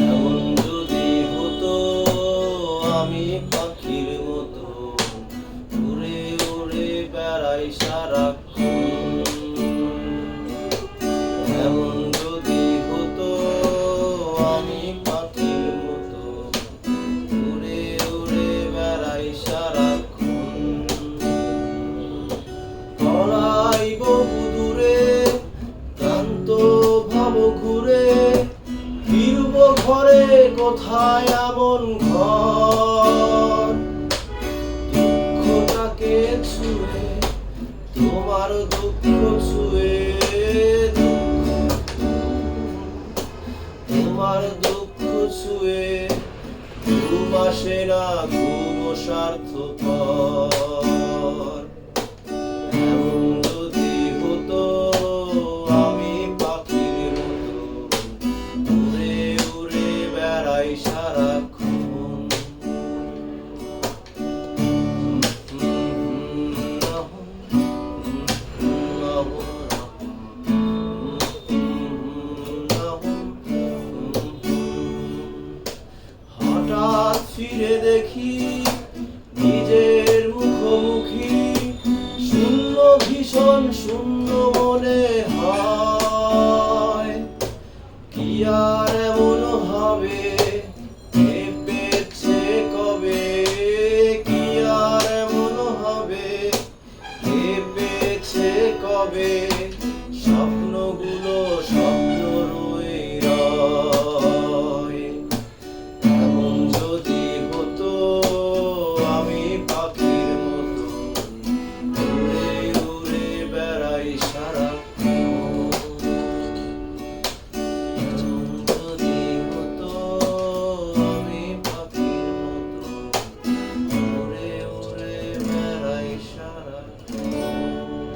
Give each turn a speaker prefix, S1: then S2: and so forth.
S1: এমন যদি হতো আমি পাখির মতো উড়ে উড়ে বেড়াই সারাক্ষণ, এমন যদি হতো আমি পাখির মতো উড়ে উড়ে বেড়াই সারাক্ষণ, পলাই বহু দূরে ক্লান্ত ভাব ঘুরে, ফিরব ঘরে কোথায় এমন ঘর, দুঃখটাকে ছুঁয়ে তোমার দুঃখ ছুঁয়ে, তোমার দুঃখ ছুঁয়ে ঘুম আসে না, ঘুম স্বার্থপর। এমন যদি হতো আমি পাখির মতো উড়ে উড়ে বেড়াই সারাক্ষণ, হঠাৎ ফিরে দেখি নিজের মুখোমুখি, শূন্য ভীষণ শূন্য মনে হয়, কি আর এমন হবে ভেবেছে কবে, কি আর এমন হবে ভেবেছে কবে।